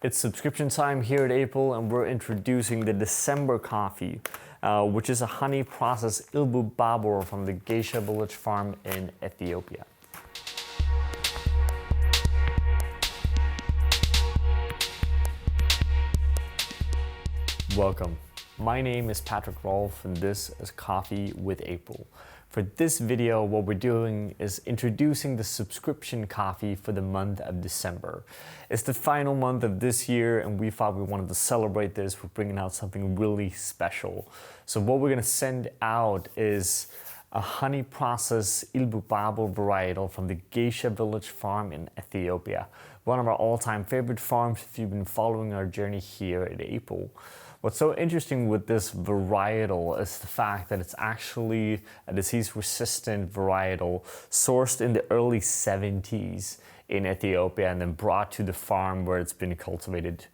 It's subscription time here at April, and we're introducing the December coffee, which is a honey processed Illubabor from the Gesha Village farm in Ethiopia. Welcome. My name is Patrik and this is Coffee with April. For this video, what we're doing is introducing the subscription coffee for the month of December. It's the final month of this year, and we thought we wanted to celebrate this with bringing out something really special. So what we're gonna send out is a honey processed Illubabor varietal from the Gesha Village farm in Ethiopia. One of our all-time favorite farms if you've been following our journey here at April. What's so interesting with this varietal is the fact that it's actually a disease-resistant varietal sourced in the early 70s in Ethiopia and then brought to the farm where it's been cultivated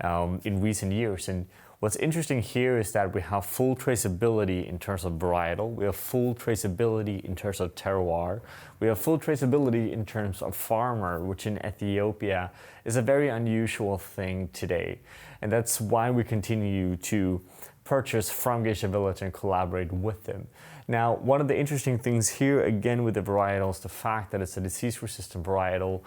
in recent years. And what's interesting here is that we have full traceability in terms of varietal, we have full traceability in terms of terroir, we have full traceability in terms of farmer, which in Ethiopia is a very unusual thing today. And that's why we continue to purchase from Gesha Village and collaborate with them. Now, one of the interesting things here, again with the varietal, is the fact that it's a disease-resistant varietal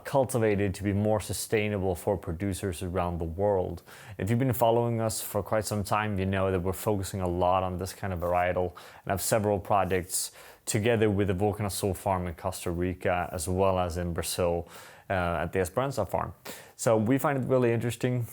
cultivated to be more sustainable for producers around the world. If you've been following us for quite some time, you know that we're focusing a lot on this kind of varietal and have several projects together with the Volcano Soul farm in Costa Rica, as well as in Brazil at the Esperanza farm. So we find it really interesting.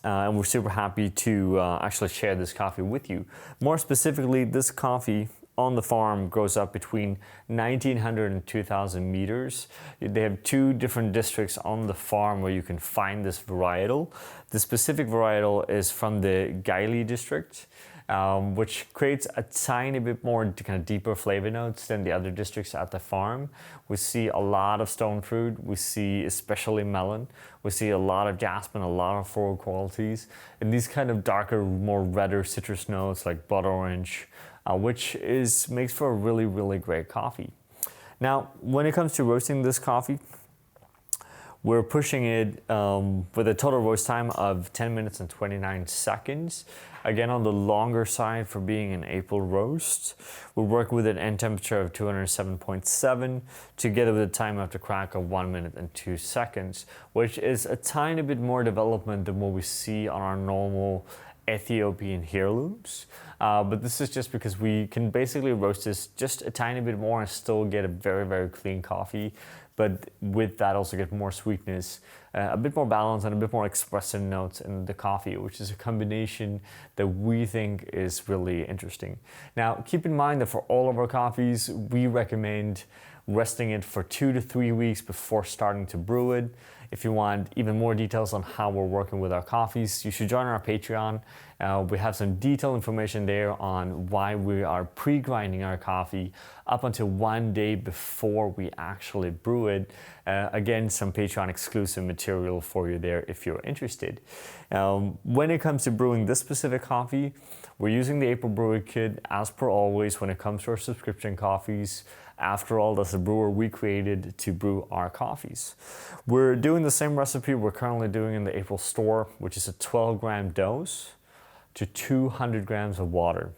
And we're super happy to actually share this coffee with you. More specifically, this coffee on the farm grows up between 1,900 and 2,000 meters. They have two different districts on the farm where you can find this varietal. The specific varietal is from the Gaili district, which creates a tiny bit more kind of deeper flavor notes than the other districts at the farm. We see a lot of stone fruit, we see especially melon, we see a lot of jasmine, a lot of floral qualities, and these kind of darker, more redder citrus notes like blood orange, which makes for a really, really great coffee. Now, when it comes to roasting this coffee, we're pushing it with a total roast time of 10 minutes and 29 seconds. Again, on the longer side for being an April roast. We work with an end temperature of 207.7, together with a time after crack of 1 minute and 2 seconds, which is a tiny bit more development than what we see on our normal Ethiopian heirlooms. But this is just because we can basically roast this just a tiny bit more and still get a very, very clean coffee. But with that also get more sweetness, a bit more balance and a bit more expressive notes in the coffee, which is a combination that we think is really interesting. Now, keep in mind that for all of our coffees, we recommend resting it for 2 to 3 weeks before starting to brew it. If you want even more details on how we're working with our coffees, you should join our Patreon. We have some detailed information there on why we are pre-grinding our coffee up until 1 day before we actually brew it. Again, some Patreon exclusive material for you there if you're interested. When it comes to brewing this specific coffee, we're using the April Brewer Kit as per always when it comes to our subscription coffees. After all, that's a brewer we created to brew our coffees. We're doing the same recipe we're currently doing in the April store, which is a 12-gram dose to 200 grams of water.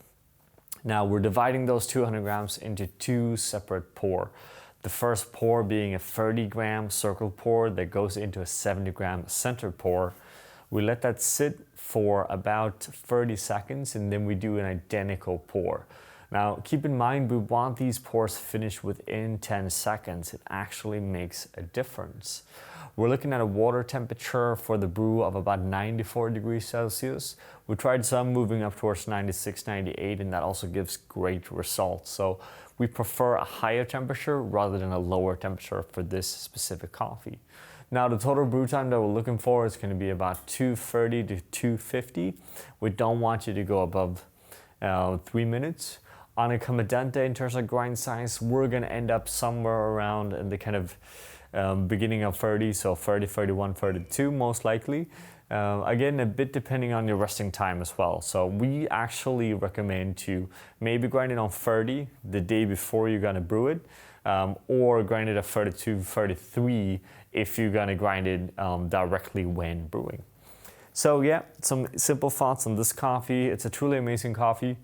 Now we're dividing those 200 grams into 2 separate pour. The first pour being a 30-gram circle pour that goes into a 70-gram center pour. We let that sit for about 30 seconds and then we do an identical pour. Now, keep in mind, we want these pours finished within 10 seconds. It actually makes a difference. We're looking at a water temperature for the brew of about 94 degrees Celsius. We tried some moving up towards 96, 98, and that also gives great results. So we prefer a higher temperature rather than a lower temperature for this specific coffee. Now, the total brew time that we're looking for is going to be about 230 to 250. We don't want you to go above 3 minutes. On a comandante in terms of grind size, we're going to end up somewhere around in the kind of beginning of 30, so 30, 31, 32 most likely. Again, a bit depending on your resting time as well. So we actually recommend to maybe grind it on 30 the day before you're going to brew it, or grind it at 32, 33 if you're gonna grind it directly when brewing. So yeah, some simple thoughts on this coffee. It's a truly amazing coffee.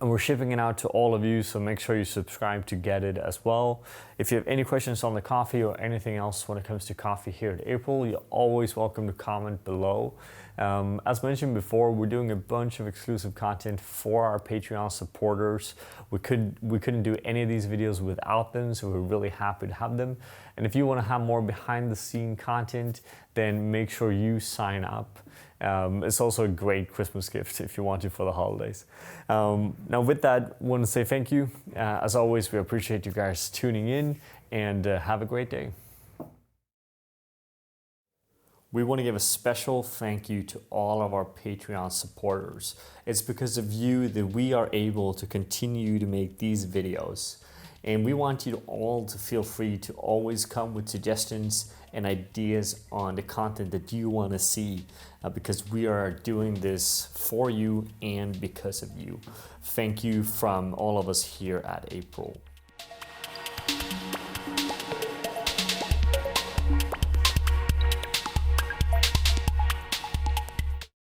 And we're shipping it out to all of you, so make sure you subscribe to get it as well. If you have any questions on the coffee or anything else when it comes to coffee here at April, you're always welcome to comment below. As mentioned before, we're doing a bunch of exclusive content for our Patreon supporters. We couldn't do any of these videos without them, so we're really happy to have them. And if you want to have more behind the scene content, then make sure you sign up. It's also a great Christmas gift if you want to for the holidays. Now with that, I want to say thank you. As always, we appreciate you guys tuning in, and have a great day. We want to give a special thank you to all of our Patreon supporters. It's because of you that we are able to continue to make these videos. And we want you all to feel free to always come with suggestions and ideas on the content that you want to see, because we are doing this for you and because of you. Thank you from all of us here at April.